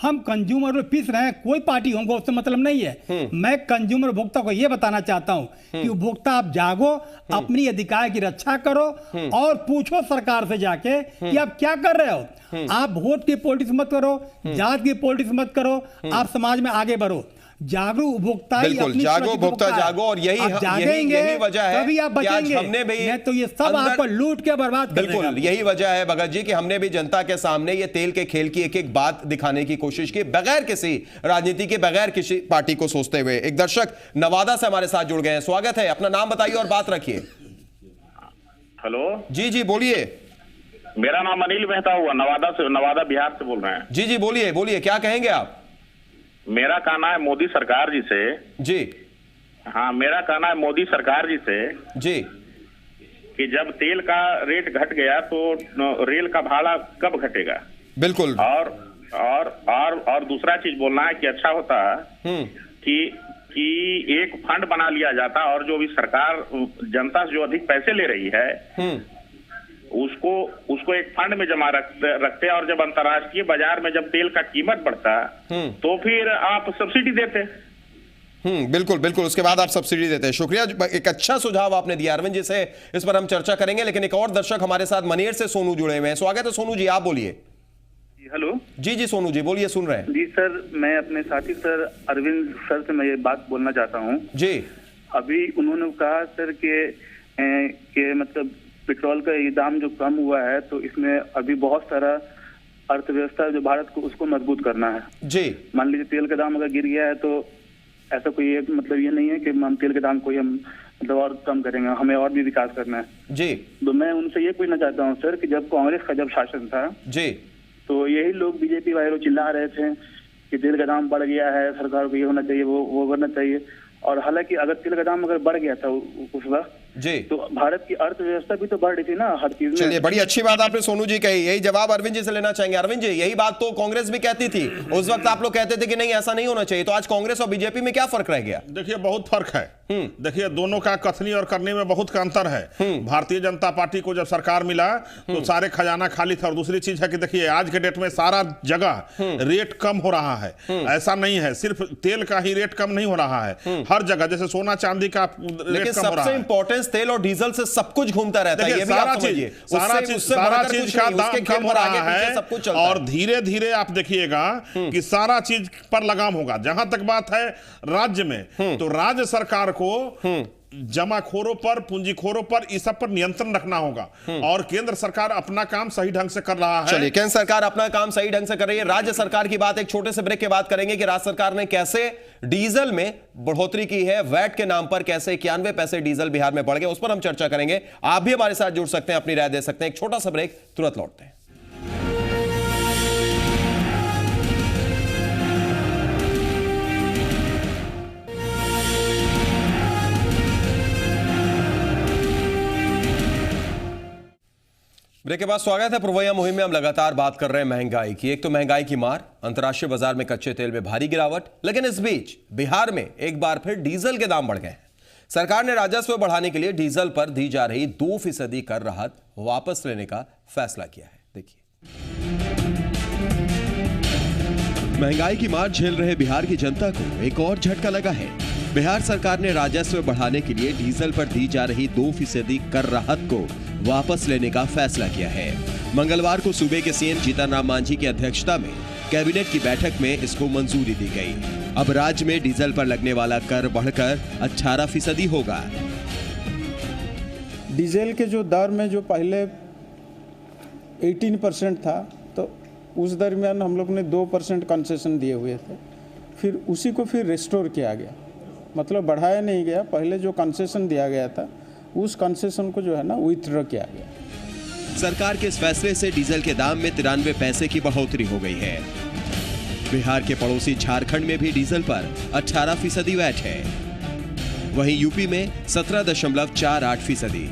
हम कंज्यूमर में पिस रहे हैं, कोई पार्टी हमको उससे मतलब नहीं है। मैं कंज्यूमर उपभोक्ता को यह बताना चाहता हूं कि उपभोक्ता आप जागो, अपनी अधिकार की रक्षा करो और पूछो सरकार से जाके कि आप क्या कर रहे हो। आप वोट की पॉलिटिक्स मत करो, जात की पॉलिटिक्स मत करो, आप समाज में आगे बढ़ो। जागरूक उपभोक्ता, बिल्कुल जागो उपभोक्ता जागो, और यही वजह है तभी आप बचेंगे। हमने भी तो ये सब आपको लूट के बर्बाद कर देगा। बिल्कुल यही वजह है भगत जी कि हमने भी जनता के सामने ये तेल के खेल की एक एक बात दिखाने की कोशिश की, बगैर किसी राजनीति के, बगैर किसी पार्टी को सोचते हुए। एक दर्शक नवादा से हमारे साथ जुड़ गए हैं, स्वागत है, अपना नाम बताइए और बात रखिए। हेलो जी जी बोलिए। मेरा नाम अनिल मेहता हुआ, नवादा बिहार से बोल रहे हैं। जी जी बोलिए बोलिए, क्या कहेंगे आप? मेरा कहना है मोदी सरकार जी से जी, हाँ मेरा कहना है मोदी सरकार जी से जी कि जब तेल का रेट घट गया तो रेल का भाड़ा कब घटेगा? बिल्कुल। और दूसरा चीज बोलना है कि अच्छा होता है कि एक फंड बना लिया जाता, और जो भी सरकार जनता से जो अधिक पैसे ले रही है उसको एक फंड में जमा रखते, और जब अंतर्राष्ट्रीय बाजार में जब तेल का कीमत बढ़ता तो फिर आप सब्सिडी देते। बिल्कुल बिल्कुल, उसके बाद आप सब्सिडी देते हैं। शुक्रिया, एक अच्छा सुझाव आपने दिया अरविंद जी से, इस पर हम चर्चा करेंगे। लेकिन एक और दर्शक हमारे साथ मनेर से सोनू जुड़े हुए हैं, स्वागत है सोनू जी, आप बोलिए। हेलो जी जी सोनू जी बोलिए, सुन रहे हैं। जी सर, मैं अपने साथी सर अरविंद सर से मैं ये बात बोलना चाहता हूँ जी। अभी उन्होंने कहा सर कि मतलब पेट्रोल का ये दाम जो कम हुआ है, तो इसमें अभी बहुत सारा अर्थव्यवस्था जो भारत को उसको मजबूत करना है जी। मान लीजिए तेल का दाम अगर गिर गया है तो ऐसा कोई मतलब ये नहीं है कि हम तेल के दाम को हम मतलब और कम करेंगे, हमें और भी विकास करना है जी। तो मैं उनसे ये पूछना चाहता हूँ सर कि जब कांग्रेस का जब शासन था जी, तो यही लोग बीजेपी वाले लोग चिल्ला रहे थे कि तेल का दाम बढ़ गया है, सरकार को ये होना चाहिए, वो करना चाहिए। और हालांकि अगर तेल का दाम अगर बढ़ गया था उस वक्त जी, तो भारत की अर्थव्यवस्था भी तो बढ़ रही थी ना हर चीज में। चलिए, बड़ी अच्छी बात आपने सोनू जी कही। यही जवाब अरविंद जी से लेना चाहेंगे। अरविंद जी, यही बात तो कांग्रेस भी कहती थी, उस वक्त आप लोग कहते थे कि नहीं ऐसा नहीं होना चाहिए, तो आज कांग्रेस और बीजेपी में क्या फर्क रह गया? देखिए बहुत फर्क है। देखिए दोनों का कथनी और करने में बहुत का अंतर है। भारतीय जनता पार्टी को जब सरकार मिला तो सारे खजाना खाली था, और दूसरी चीज है कि देखिए आज के डेट में सारा जगह रेट कम हो रहा है। ऐसा नहीं है सिर्फ तेल का ही रेट कम नहीं हो रहा है, हर जगह जैसे सोना चांदी का रेट कम हो रहा है। सबसे इंपॉर्टेंस तेल और डीजल से सब कुछ घूमता रहता है, ये भी आप समझिए। सारा चीज का दाम कम हो रहा है, और धीरे धीरे आप देखिएगा कि सारा चीज पर लगाम होगा। जहां तक बात है राज्य में, तो राज्य सरकार को जमाखोरों पर, पूंजीखोरों पर, इस सब पर नियंत्रण रखना होगा, और केंद्र सरकार अपना काम सही ढंग से कर रहा है। चलिए, केंद्र सरकार अपना काम सही ढंग से कर रही है। राज्य सरकार की बात एक छोटे से ब्रेक के बाद करेंगे कि राज्य सरकार ने कैसे डीजल में बढ़ोतरी की है, वैट के नाम पर कैसे 91 पैसे डीजल बिहार में बढ़ गए, उस पर हम चर्चा करेंगे। आप भी हमारे साथ जुड़ सकते हैं, अपनी राय दे सकते हैं। एक छोटा सा ब्रेक, तुरंत लौटते हैं। ब्रेक के बाद स्वागत है। पुरवैया मुहिम में हम लगातार बात कर रहे हैं महंगाई की। एक तो महंगाई की मार, अंतर्राष्ट्रीय बाजार में कच्चे तेल में भारी गिरावट, लेकिन इस बीच बिहार में एक बार फिर डीजल के दाम बढ़ गए हैं। सरकार ने राजस्व बढ़ाने के लिए डीजल पर दी जा रही 2% कर राहत वापस लेने का फैसला किया है। देखिए, महंगाई की मार झेल रहे बिहार की जनता को एक और झटका लगा है। बिहार सरकार ने राजस्व बढ़ाने के लिए डीजल पर दी जा रही 2% कर राहत को वापस लेने का फैसला किया है। मंगलवार को सूबे के सीएम जीतन राम मांझी की अध्यक्षता में कैबिनेट की बैठक में इसको मंजूरी दी गई। अब राज्य में डीजल पर लगने वाला कर बढ़कर 18% होगा। डीजल के जो दर में जो पहले 18% था, तो उस दरमियान हम लोग ने 2% कंसेशन दिए हुए थे, फिर उसी को फिर रिस्टोर किया गया, मतलब बढ़ाया नहीं गया। पहले जो कंसेशन दिया गया था उस कंसेशन को जो है ना विथड्रॉ किया गया। सरकार के इस फैसले से डीजल के दाम में 93 पैसे की बढ़ोतरी हो गई है। बिहार के पड़ोसी झारखंड में भी डीजल पर 18% वैट है। वहीं यूपी में 17.48%,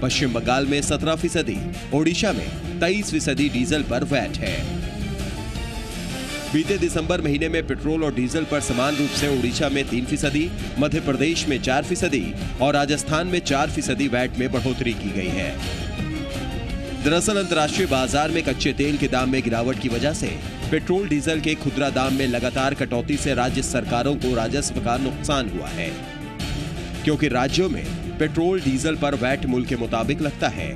पश्चिम बंगाल में 17%, ओडिशा में 23% डीजल पर वैट है। बीते दिसंबर महीने में पेट्रोल और डीजल पर समान रूप से ओडिशा में 3%, मध्य प्रदेश में 4% और राजस्थान में 4% वैट में बढ़ोतरी की गई है। दरअसल अंतर्राष्ट्रीय बाजार में कच्चे तेल के दाम में गिरावट की वजह से पेट्रोल डीजल के खुदरा दाम में लगातार कटौती से राज्य सरकारों को राजस्व का नुकसान हुआ है, क्योंकि राज्यों में पेट्रोल डीजल पर वैट मूल्य के मुताबिक लगता है,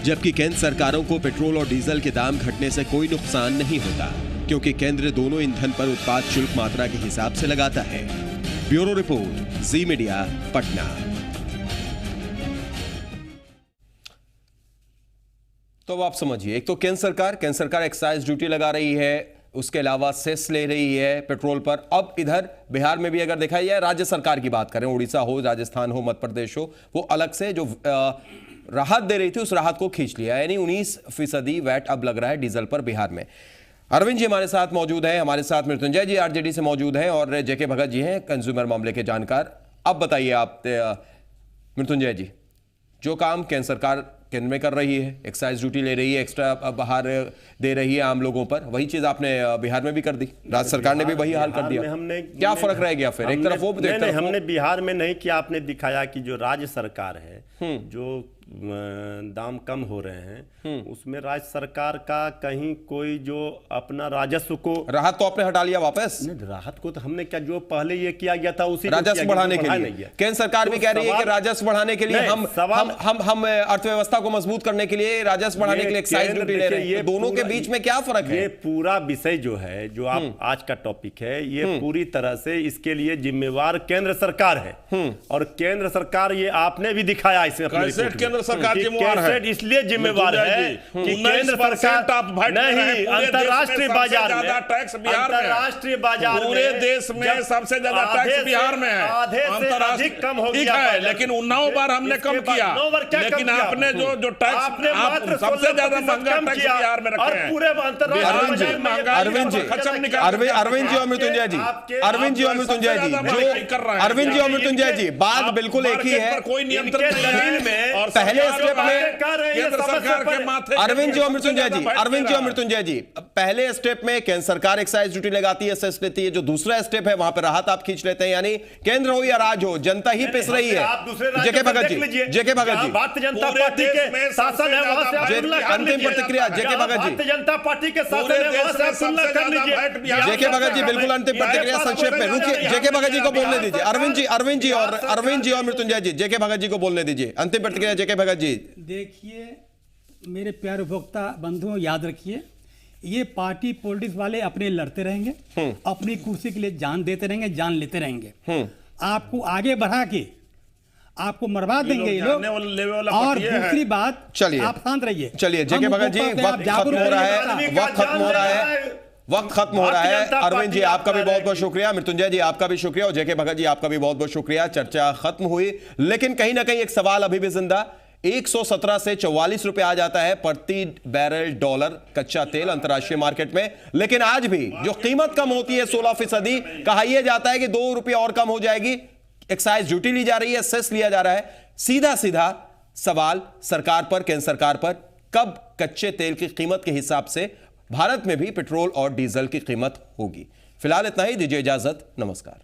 जबकि केंद्र सरकारों को पेट्रोल और डीजल के दाम घटने से कोई नुकसान नहीं होता, क्योंकि केंद्र दोनों ईंधन पर उत्पाद शुल्क मात्रा के हिसाब से लगाता है। ब्यूरो रिपोर्ट, जी मीडिया, पटना। तो अब आप समझिए, एक तो केंद्र सरकार एक्साइज ड्यूटी लगा रही है, उसके अलावा सेस ले रही है पेट्रोल पर। अब इधर बिहार में भी अगर देखा जाए, राज्य सरकार की बात करें, उड़ीसा हो, राजस्थान हो, मध्य प्रदेश हो, वो अलग से जो राहत दे रही थी उस राहत को खींच लिया, यानी 19% वैट अब लग रहा है डीजल पर बिहार में। अरविंद जी हमारे साथ मौजूद हैं, हमारे साथ मृत्युंजय जी आरजेडी से मौजूद हैं और जेके भगत जी हैं कंज्यूमर मामले के जानकार। अब बताइए आप मृत्युंजय जी, जो काम केंद्र सरकार केंद्र में कर रही है, एक्साइज ड्यूटी ले रही है, एक्स्ट्रा बाहर दे रही है आम लोगों पर, वही चीज आपने बिहार में भी कर दी, राज्य सरकार ने भी वही हाल कर दिया। हमने क्या फर्क रह गया फिर? एक तरफ वो, हमने बिहार में नहीं किया, आपने दिखाया कि जो राज्य सरकार है, जो दाम कम हो रहे हैं, उसमें राज्य सरकार का कहीं कोई जो अपना राजस्व को, राहत तो आपने हटा लिया वापस। नहीं, राहत को तो हमने क्या, जो पहले ये किया गया था उसी राजस्व बढ़ाने के लिए केंद्र सरकार भी कह रही है कि राजस्व बढ़ाने के लिए हम अर्थव्यवस्था को मजबूत करने के लिए राजस्व बढ़ाने के लिए एक्साइज ड्यूटी ले रहे हैं। दोनों के बीच में क्या फर्क है? ये पूरा विषय जो है, जो आप आज का टॉपिक है, ये पूरी तरह से इसके लिए जिम्मेवार केंद्र सरकार है, और केंद्र सरकार, ये आपने भी दिखाया इसमें सरकार जिम्मेवार है, इसलिए जिम्मेवार है कि केंद्र सरकार नहीं, अंतरराष्ट्रीय बाजार में टैक्स बिहार में, अंतरराष्ट्रीय बाजार पूरे देश में सबसे ज्यादा टैक्स बिहार में है, आधे से अधिक कम हो गया है, लेकिन 9 बार हमने कम किया, लेकिन आपने जो टैक्स सबसे ज्यादा महंगा टैक्स बिहार में रखे हैं, पूरे अंतरराष्ट्रीय अरविंद जी और मृत्युंजय जी, अरविंद जी और मृत्युंजय जी, अरविंद जी और मृत्युंजय जी, बात बिल्कुल एक ही है। कोई नियंत्रण नहीं है और पहले स्टेप में केंद्र सरकार के माथे, अरविंद जी और मृत्युंजय जी, पहले स्टेप में केंद्र सरकार एक्साइज ड्यूटी लगाती है, सेस लेती है, जो दूसरा स्टेप है वहां पर राहत आप खींच लेते हैं, यानी केंद्र हो या राज्य हो, जनता ही पिस रही है। जेके भगत जी, भारतीय जनता पार्टी के शासन है, वहां से अंतिम प्रतिक्रिया जेके भगत जी, भारतीय जनता पार्टी के शासन है, वहां से तुलना कर लीजिए। जेके भगत जी बिल्कुल अंतिम प्रतिक्रिया संक्षेप में, रुकिए, जेके भगत जी को बोलने दीजिए। अरविंद जी और मृत्युंजय जी, जेके भगत जी को बोलने दीजिए। अंतिम प्रतिक्रिया जेके भगत जी। देखिए मेरे प्यारे उपभोक्ता बंधुओं, याद रखिए, ये पार्टी पॉलिटिक्स वाले अपने लड़ते रहेंगे, अपनी कुर्सी के लिए जान देते रहेंगे, जान लेते रहेंगे, आपको आगे बढ़ा के आपको मरवा देंगे ये लोग। और दूसरी बात, चलिए आप शांत रहिए। चलिए जेके भगत जी, वक्त खत्म हो रहा है, अरविंद जी आपका भी बहुत बहुत शुक्रिया, मृत्युंजय जी आपका भी शुक्रिया और जेके भगत जी आपका भी बहुत बहुत शुक्रिया। चर्चा खत्म हुई, लेकिन कहीं ना कहीं एक सवाल अभी भी जिंदा। 117 से 44 रुपए आ जाता है प्रति बैरल डॉलर कच्चा तेल अंतर्राष्ट्रीय मार्केट में, लेकिन आज भी जो कीमत कम होती है 16%, कहा यह जाता है कि 2 रुपये और कम हो जाएगी, एक्साइज ड्यूटी ली जा रही है, सेस लिया जा रहा है। सीधा सीधा सवाल सरकार पर, केंद्र सरकार पर, कब कच्चे तेल की कीमत के हिसाब से भारत में भी पेट्रोल और डीजल की कीमत होगी। फिलहाल इतना ही, दीजिए इजाजत, नमस्कार।